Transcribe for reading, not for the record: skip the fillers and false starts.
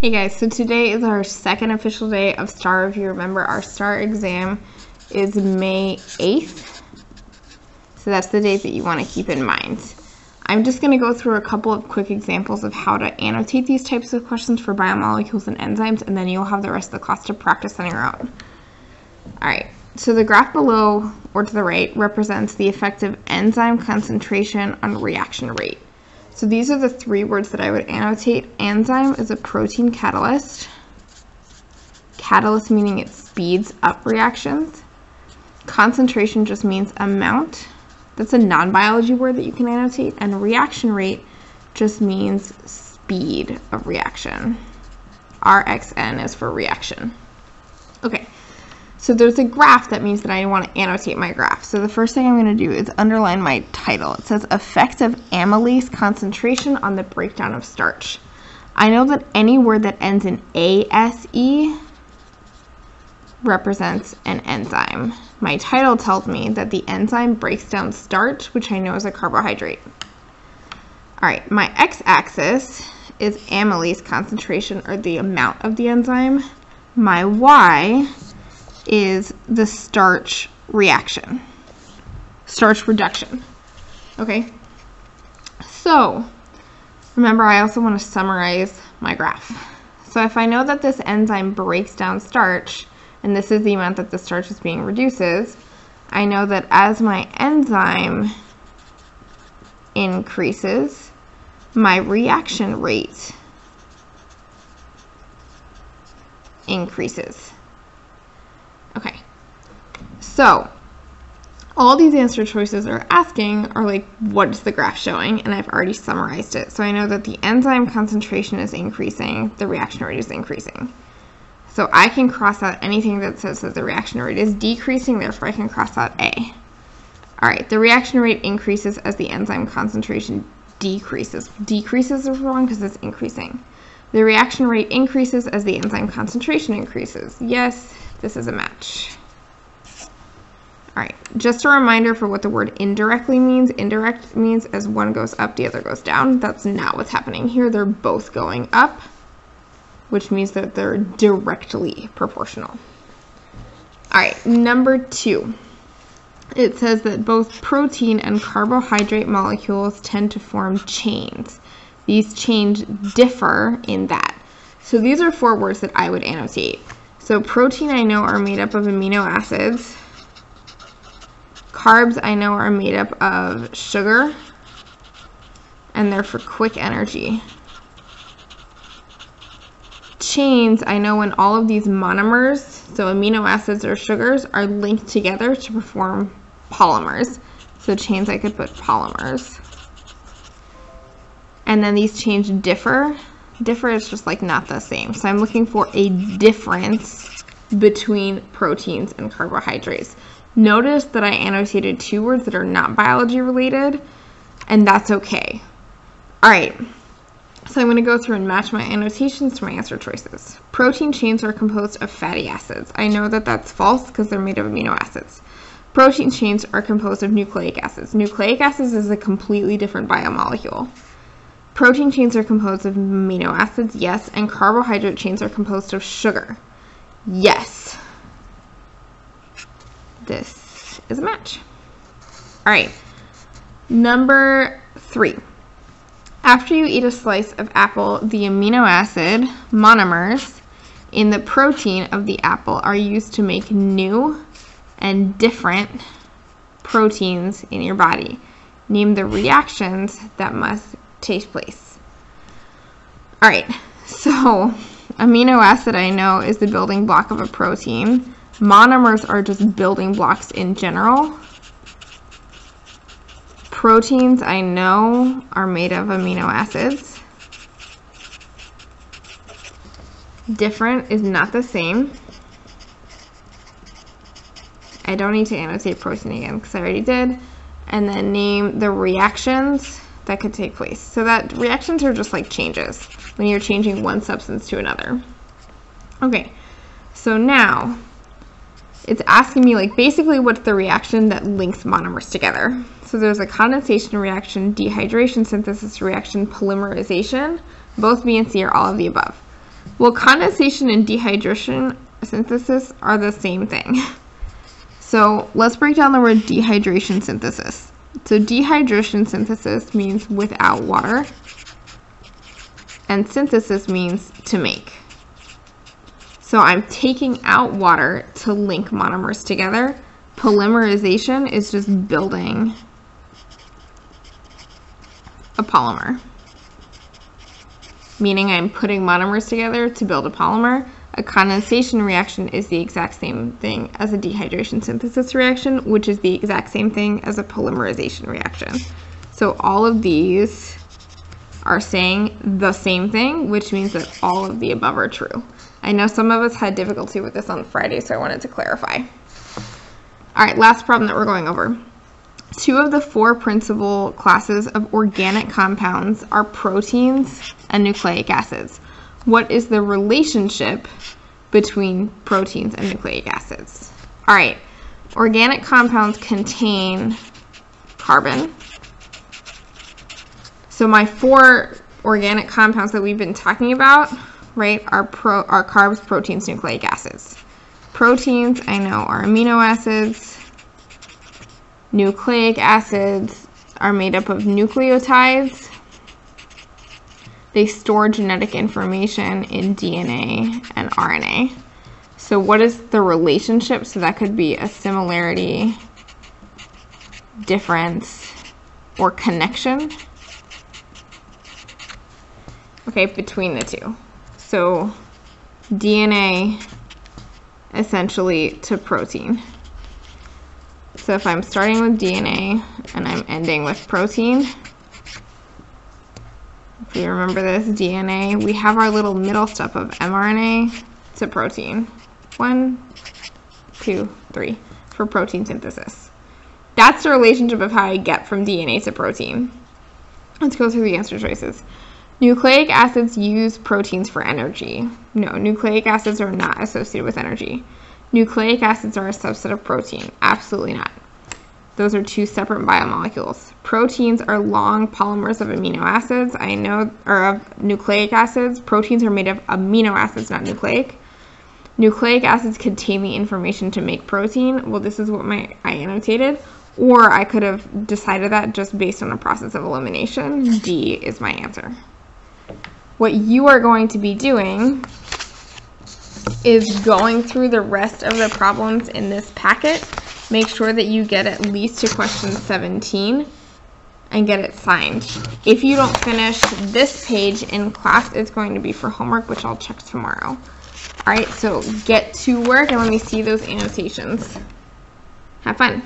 Hey guys, so today is our second official day of STAR. If you remember, our STAR exam is May 8th. So that's the date that you want to keep in mind. I'm just going to go through a couple of quick examples of how to annotate these types of questions for biomolecules and enzymes, and then you'll have the rest of the class to practice on your own. Alright, so the graph below or to the right represents the effective enzyme concentration on reaction rate. So these are the three words that I would annotate. Enzyme is a protein catalyst. Catalyst meaning it speeds up reactions. Concentration just means amount. That's a non-biology word that you can annotate. And reaction rate just means speed of reaction. RxN is for reaction. Okay. So there's a graph. That means that I want to annotate my graph. So the first thing I'm going to do is underline my title. It says effective amylase concentration on the breakdown of starch. I know that any word that ends in ASE represents an enzyme. My title tells me that the enzyme breaks down starch, which I know is a carbohydrate. All right, my x-axis is amylase concentration, or the amount of the enzyme. My y is the starch reaction, starch reduction. Okay, so remember, I also want to summarize my graph. So if I know that this enzyme breaks down starch, and this is the amount that the starch is being reduces, I know that as my enzyme increases, my reaction rate increases. Okay, so all these answer choices are asking are like, what is the graph showing? And I've already summarized it. So I know that the enzyme concentration is increasing, the reaction rate is increasing. So I can cross out anything that says that the reaction rate is decreasing, therefore I can cross out A. All right, the reaction rate increases as the enzyme concentration decreases. Decreases is wrong because it's increasing. The reaction rate increases as the enzyme concentration increases. Yes, this is a match. All right, just a reminder for what the word indirectly means. Indirect means as one goes up, the other goes down. That's not what's happening here. They're both going up, which means that they're directly proportional. All right, number 2. It says that both protein and carbohydrate molecules tend to form chains. These chains differ in that. So these are 4 words that I would annotate. So protein I know are made up of amino acids. Carbs I know are made up of sugar, and they're for quick energy. Chains, I know when all of these monomers, so amino acids or sugars, are linked together to form polymers. So chains, I could put polymers. And then these chains differ. Differ is just like not the same. So I'm looking for a difference between proteins and carbohydrates. Notice that I annotated 2 words that are not biology related, and that's okay. All right. So I'm going to go through and match my annotations to my answer choices. Protein chains are composed of fatty acids. I know that that's false because they're made of amino acids. Protein chains are composed of nucleic acids. Nucleic acids is a completely different biomolecule. Protein chains are composed of amino acids, yes, and carbohydrate chains are composed of sugar. Yes. This is a match. All right. Number 3. After you eat a slice of apple, the amino acid monomers in the protein of the apple are used to make new and different proteins in your body. Name the reactions that must take place. All right, so amino acid I know is the building block of a protein. Monomers are just building blocks in general. Proteins I know are made of amino acids. Different is not the same. I don't need to annotate protein again because I already did. And then name the reactions that could take place. So that reactions are just like changes when you're changing one substance to another. Okay, so now it's asking me like basically what's the reaction that links monomers together. So there's a condensation reaction, dehydration, synthesis reaction, polymerization. Both B and C are all of the above. Well, condensation and dehydration synthesis are the same thing. So let's break down the word dehydration synthesis. So dehydration synthesis means without water, and synthesis means to make. So I'm taking out water to link monomers together. Polymerization is just building a polymer, meaning I'm putting monomers together to build a polymer. A condensation reaction is the exact same thing as a dehydration synthesis reaction, which is the exact same thing as a polymerization reaction. So all of these are saying the same thing, which means that all of the above are true. I know some of us had difficulty with this on Friday, so I wanted to clarify. All right, last problem that we're going over. 2 of the 4 principal classes of organic compounds are proteins and nucleic acids. What is the relationship between proteins and nucleic acids? All right, organic compounds contain carbon. So my 4 organic compounds that we've been talking about, right, are carbs, proteins, nucleic acids. Proteins, I know, are amino acids. Nucleic acids are made up of nucleotides. They store genetic information in DNA and RNA. So what is the relationship? So that could be a similarity, difference, or connection, okay, between the 2. So DNA essentially to protein. So if I'm starting with DNA and I'm ending with protein, if you remember this, DNA, we have our little middle step of mRNA to protein. 1, 2, 3 for protein synthesis. That's the relationship of how I get from DNA to protein. Let's go through the answer choices. Nucleic acids use proteins for energy. No, nucleic acids are not associated with energy. Nucleic acids are a subset of protein. Absolutely not. Those are 2 separate biomolecules. Proteins are long polymers of amino acids. I know, or of nucleic acids. Proteins are made of amino acids, not nucleic. Nucleic acids contain the information to make protein. Well, this is what I annotated. Or I could have decided that just based on a process of elimination. D is my answer. What you are going to be doing is going through the rest of the problems in this packet. Make sure that you get at least to question 17 and get it signed. If you don't finish this page in class, it's going to be for homework, which I'll check tomorrow. All right, so get to work and let me see those annotations. Have fun.